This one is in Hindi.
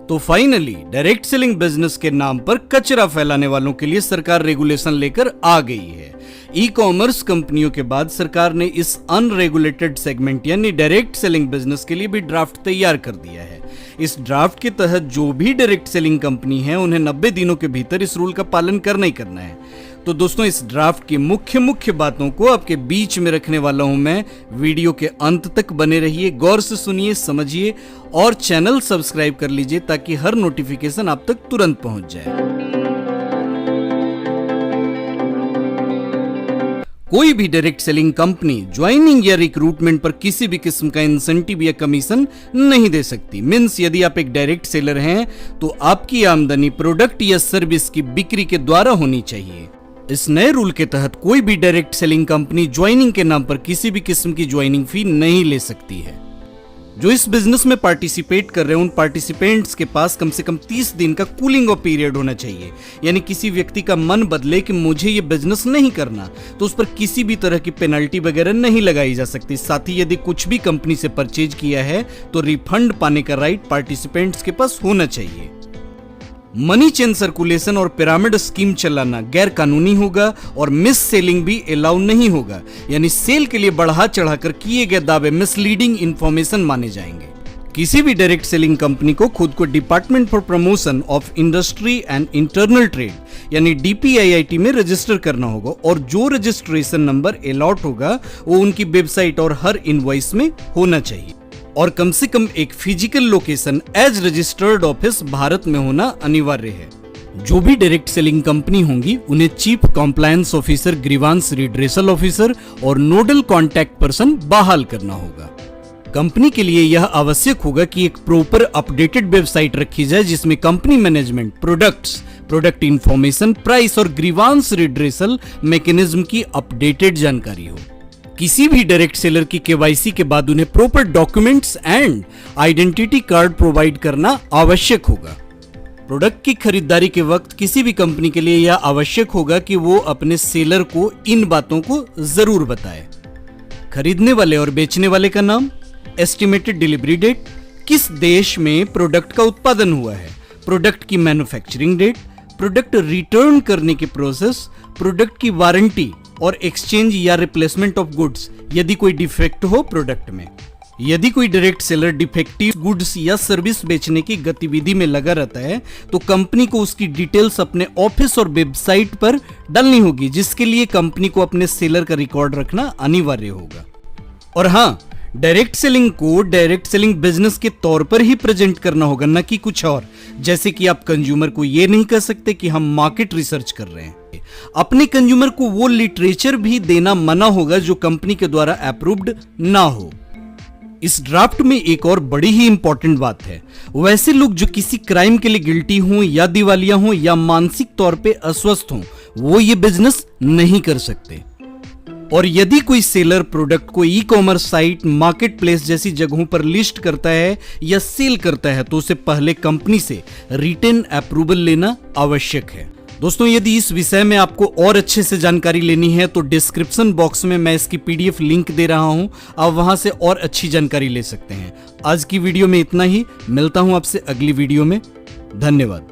तो फाइनली डायरेक्ट सेलिंग बिजनेस के नाम पर कचरा फैलाने वालों के लिए सरकार रेगुलेशन लेकर आ गई है। ई कॉमर्स कंपनियों के बाद सरकार ने इस अनरेगुलेटेड सेगमेंट यानी डायरेक्ट सेलिंग बिजनेस के लिए भी ड्राफ्ट तैयार कर दिया है। इस ड्राफ्ट के तहत जो भी डायरेक्ट सेलिंग कंपनी है उन्हें 90 दिनों के भीतर इस रूल का पालन करना ही करना है। तो दोस्तों, इस ड्राफ्ट की मुख्य बातों को आपके बीच में रखने वाला हूं मैं। वीडियो के अंत तक बने रहिए, गौर से सुनिए, समझिए और चैनल सब्सक्राइब कर लीजिए ताकि हर नोटिफिकेशन आप तक तुरंत पहुंच जाए। कोई भी डायरेक्ट सेलिंग कंपनी ज्वाइनिंग या रिक्रूटमेंट पर किसी भी किस्म का इंसेंटिव या कमीशन नहीं दे सकती। मींस यदि आप एक डायरेक्ट सेलर हैं तो आपकी आमदनी प्रोडक्ट या सर्विस की बिक्री के द्वारा होनी चाहिए। इस नए रूल के तहत कोई भी डायरेक्ट सेलिंग कंपनी ज्वाइनिंग के नाम पर किसी भी किस्म की ज्वाइनिंग फी नहीं ले सकती है। जो इस बिजनेस में पार्टिसिपेट कर रहे हैं उन पार्टिसिपेंट्स के पास कम से कम 30 दिन का कूलिंग ऑफ पीरियड होना चाहिए। यानी किसी व्यक्ति का मन बदले कि मुझे ये बिजनेस नहीं करना तो उस पर किसी भी तरह की पेनल्टी वगैरह नहीं लगाई जा सकती। साथ ही यदि कुछ भी कंपनी से परचेज किया है तो रिफंड पाने का राइट पार्टिसिपेंट्स के पास होना चाहिए। मनी चेन सर्कुलेशन और पिरामिड स्कीम चलाना गैर कानूनी होगा और मिस सेलिंग भी अलाउ नहीं होगा। यानी सेल के लिए बढ़ा चढ़ाकर किए गए दावे मिसलीडिंग इंफॉर्मेशन माने जाएंगे। किसी भी डायरेक्ट सेलिंग कंपनी को खुद को department for promotion of industry and internal trade यानी DPIIT में रजिस्टर करना होगा और जो रजिस्ट्रेशन नंबर अलॉट होगा वो उनकी वेबसाइट और हर इनवॉइस में होना चाहिए और कम से कम एक physical location as registered office Bharat में होना अनिवार्य है। जो भी डायरेक्ट सेलिंग कंपनी होंगी उन्हें chief compliance officer, grievance redressal officer और नोडल कॉन्टैक्ट पर्सन बहाल करना होगा। कंपनी के लिए यह आवश्यक होगा कि एक प्रॉपर अपडेटेड वेबसाइट रखी जाए जिसमें company management, products, product information, price और ग्रीवांस रिड्रेसल मैकेनिज्म की अपडेटेड जानकारी हो। किसी भी डायरेक्ट सेलर की KYC के बाद उन्हें proper documents and identity card provide करना आवश्यक होगा। प्रोडक्ट की खरीदारी के वक्त किसी भी कंपनी के लिए यह आवश्यक होगा कि वो अपने सेलर को इन बातों को जरूर बताए। खरीदने वाले और बेचने वाले का नाम, एस्टिमेटेड डिलीवरी डेट, किस देश में प्रोडक्ट का उत्पादन हुआ है, प्रोडक्ट की मैन्युफैक्चरिंग डेट, प्रोडक्ट रिटर्न करने की प्रोसेस, प्रोडक्ट की वारंटी और एक्सचेंज या रिप्लेसमेंट ऑफ गुड्स यदि कोई डिफेक्ट हो प्रोडक्ट में। यदि कोई डायरेक्ट सेलर डिफेक्टिव गुड्स या सर्विस बेचने की गतिविधि में लगा रहता है तो कंपनी को उसकी डिटेल्स अपने ऑफिस और वेबसाइट पर डालनी होगी, जिसके लिए कंपनी को अपने सेलर का रिकॉर्ड रखना अनिवार्य होगा। और हाँ, डायरेक्ट सेलिंग को डायरेक्ट सेलिंग बिजनेस के तौर पर ही प्रेजेंट करना होगा, न कि कुछ और। जैसे कि आप कंज्यूमर को यह नहीं कह सकते कि हम मार्केट रिसर्च कर रहे हैं। अपने कंज्यूमर को वो लिटरेचर भी देना मना होगा जो कंपनी के द्वारा अप्रूव्ड ना हो। इस ड्राफ्ट में एक और बड़ी ही इंपॉर्टेंट बात है, वैसे लोग जो किसी क्राइम के लिए गिल्टी हों या दिवालिया हों या मानसिक तौर पे अस्वस्थ हों वो ये बिजनेस नहीं कर सकते। और यदि कोई सेलर प्रोडक्ट को e commerce site, market place जैसी जगहों पर लिस्ट करता है या सेल करता है तो उसे पहले कंपनी से रिटन अप्रूवल लेना आवश्यक है। दोस्तों, यदि इस विषय में आपको और अच्छे से जानकारी लेनी है तो डिस्क्रिप्शन बॉक्स में मैं इसकी PDF लिंक दे रहा हूं, आप वहां से और अच्छी जानकारी ले सकते हैं। आज की वीडियो में इतना ही, मिलता हूं आपसे अगली वीडियो में। धन्यवाद।